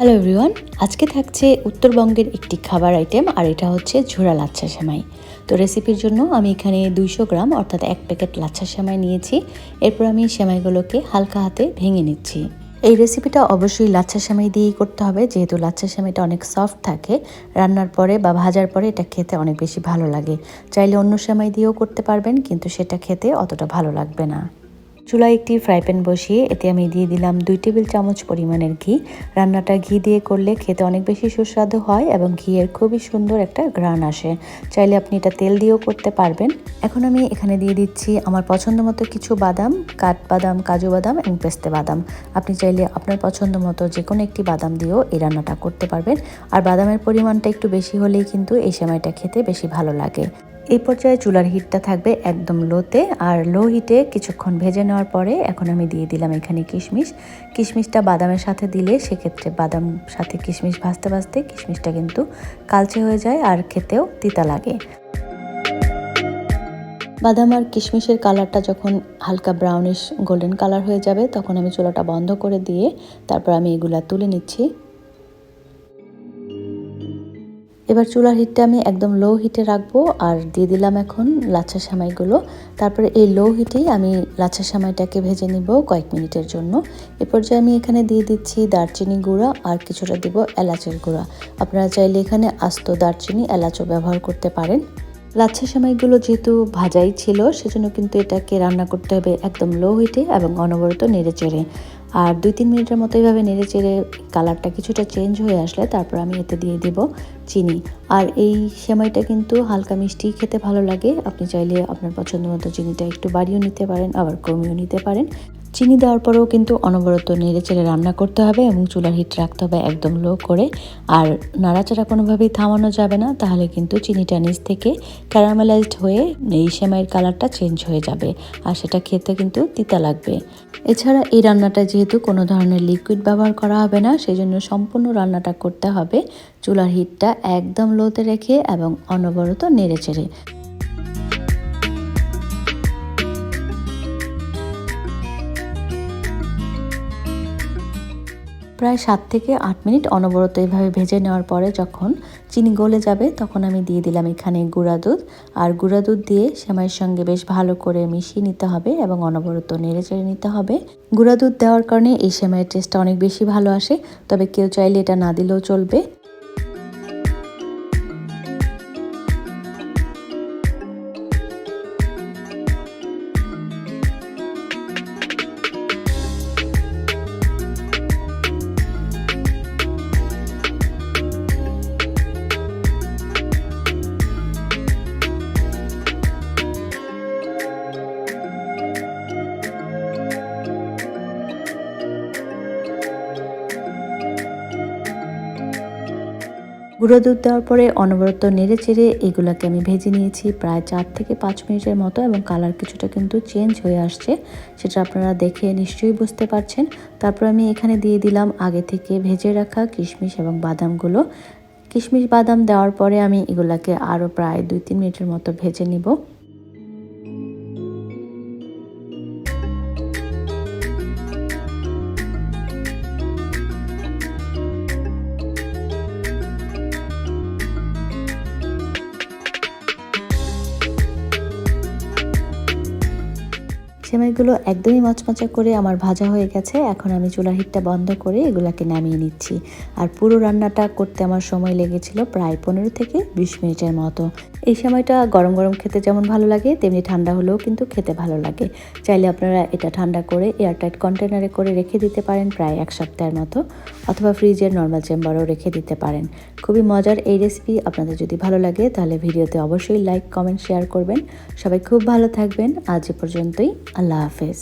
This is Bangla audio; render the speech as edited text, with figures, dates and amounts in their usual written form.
হ্যালো এভরিওয়ান, আজকে থাকছে উত্তরবঙ্গের একটি খাবার আইটেম আর এটা হচ্ছে ঝুরা লাচ্ছা সেমাই। তো রেসিপির জন্য আমি এখানে 200 গ্রাম অর্থাৎ 1 প্যাকেট লাচ্ছা সেমাই নিয়েছি। এরপর আমি সেমাইগুলোকে হালকা হাতে ভেঙে নিচ্ছি। এই রেসিপিটা অবশ্যই লাচ্ছা সেমাই দিয়েই করতে হবে, যেহেতু লাচ্ছা সেমাইটা অনেক সফট থাকে। রান্নার পরে বা ভাজার পরে এটা খেতে অনেক বেশি ভালো লাগে। চাইলে অন্য সেমাই দিয়েও করতে পারবেন, কিন্তু সেটা খেতে অতটা ভালো লাগবে না। চুলায় একটি ফ্রাই প্যান বসিয়ে এতে আমি দিয়ে দিলাম 2 টেবিল চামচ পরিমাণের ঘি। রান্নাটা ঘি দিয়ে করলে খেতে অনেক বেশি সুস্বাদু হয় এবং ঘিয়ের খুবই সুন্দর একটা ঘ্রাণ আসে। চাইলে আপনি এটা তেল দিয়েও করতে পারবেন। এখন আমি এখানে দিয়ে দিচ্ছি আমার পছন্দ মতো কিছু বাদাম, কাঠবাদাম, কাজু বাদাম এবং পেস্তা বাদাম। আপনি চাইলে আপনার পছন্দ মতো যে কোনো একটি বাদাম দিয়েও এই রান্নাটা করতে পারবেন। আর বাদামের পরিমাণটা একটু বেশি হলেই কিন্তু এই সেমাইটা খেতে বেশি ভালো লাগে। এই পর্যায়ে চুলার হিটটা থাকবে একদম লোতে, আর লো হিটে কিছুক্ষণ ভেজে নেওয়ার পরে এখন আমি দিয়ে দিলাম এখানে কিশমিশটা বাদামের সাথে দিলে সেক্ষেত্রে বাদাম সাথে কিশমিশ ভাজতে ভাজতে কিশমিশটা কিন্তু কালচে হয়ে যায় আর খেতেও তিতা লাগে। বাদাম আর কিশমিশের কালারটা যখন হালকা ব্রাউনিশ গোল্ডেন কালার হয়ে যাবে তখন আমি চুলাটা বন্ধ করে দিয়ে তারপর আমি এগুলা তুলে নিচ্ছি। এবার চুলার হিটটা আমি একদম লো হিটে রাখবো আর দিয়ে দিলাম এখন লাচ্ছা সেমাইগুলো। তারপরে এই লো হিটেই আমি লাচ্ছা সেমাইটাকে ভেজে নিব কয়েক মিনিটের জন্য। এ পর্যায়ে আমি এখানে দিয়ে দিচ্ছি দারচিনি গুঁড়া আর কিছুটা দিব এলাচের গুঁড়া। আপনারা চাইলে এখানে আস্ত দারচিনি এলাচও ব্যবহার করতে পারেন। লাচ্ছা সেমাইগুলো যেহেতু ভাজাই ছিল সেজন্য কিন্তু এটাকে রান্না করতে হবে একদম লো হিটে এবং অনবরত নেড়ে চেড়ে। আর 2-3 মিনিটের মতো এইভাবে নেড়ে চেড়ে কালারটা কিছুটা চেঞ্জ হয়ে আসলে তারপর আমি এতে দিয়ে দিব চিনি। আর এই সেমাইটা কিন্তু হালকা মিষ্টি খেতে ভালো লাগে। আপনি চাইলে আপনার পছন্দ মতো চিনিটা একটু বাড়িয়েও নিতে পারেন, আবার কমিয়েও নিতে পারেন। চিনি দেওয়ার পরেও কিন্তু অনবরত নেড়ে চেড়ে রান্না করতে হবে এবং চুলার হিট রাখতে হবে একদম লো করে। আর নাড়াচাড়া কোনোভাবেই থামানো যাবে না, তাহলে কিন্তু চিনিটা নিচ থেকে ক্যারামেলাইজড হয়ে এই সেমাইয়ের কালারটা চেঞ্জ হয়ে যাবে আর সেটা খেতে কিন্তু তিতা লাগবে। এছাড়া এই রান্নাটা যেহেতু কোনো ধরনের লিকুইড ব্যবহার করা হবে না, সেজন্য সম্পূর্ণ রান্নাটা করতে হবে চুলার হিটটা একদম লোতে রেখে এবং অনবরত নেড়ে চেড়ে। প্রায় 7 থেকে 8 মিনিট অনবরত এভাবে ভেজে নেওয়ার পরে যখন চিনি গলে যাবে তখন আমি দিয়ে দিলাম এখানে গুঁড়া দুধ। আর গুঁড়া দুধ দিয়ে সেমাইয়ের সঙ্গে বেশ ভালো করে মিশিয়ে নিতে হবে এবং অনবরত নেড়ে চেড়ে নিতে হবে। গুঁড়া দুধ দেওয়ার কারণে এই সেমাইয়ের টেস্টটা অনেক বেশি ভালো আসে, তবে কেউ চাইলে এটা না দিলেও চলবে। গুঁড়ো দুধ দেওয়ার পরে অনবরত নেড়ে চেড়ে এগুলোকে আমি ভেজে নিয়েছি প্রায় 4 থেকে 5 মিনিটের মতো এবং কালার কিছুটা কিন্তু চেঞ্জ হয়ে আসছে, সেটা আপনারা দেখে নিশ্চয়ই বুঝতে পারছেন। তারপর আমি এখানে দিয়ে দিলাম আগে থেকে ভেজে রাখা কিশমিশ এবং বাদামগুলো। কিশমিশ বাদাম দেওয়ার পরে আমি এগুলাকে আরও প্রায় 2-3 মিনিটের মতো ভেজে নিব। সেমাইগুলো একদমই মচমচা করে আমার ভাজা হয়ে গেছে। এখন আমি চুলার হিটটা বন্ধ করে এগুলাকে নামিয়ে নিচ্ছি। আর পুরো রান্নাটা করতে আমার সময় লেগেছিল প্রায় 15 থেকে 20 মিনিটের মতো। এই সময়টা গরম গরম খেতে যেমন ভালো লাগে তেমনি ঠান্ডা হলেও কিন্তু খেতে ভালো লাগে। চাইলে আপনারা এটা ঠান্ডা করে এয়ারটাইট কন্টেনারে করে রেখে দিতে পারেন প্রায় 1 সপ্তাহের মতো, অথবা ফ্রিজের নর্মাল চেম্বারও রেখে দিতে পারেন। খুবই মজার এই রেসিপি। আপনাদের যদি ভালো লাগে তাহলে ভিডিওতে অবশ্যই লাইক, কমেন্ট, শেয়ার করবেন। সবাই খুব ভালো থাকবেন। আজ এ পর্যন্তই। আল্লাহ হাফেজ।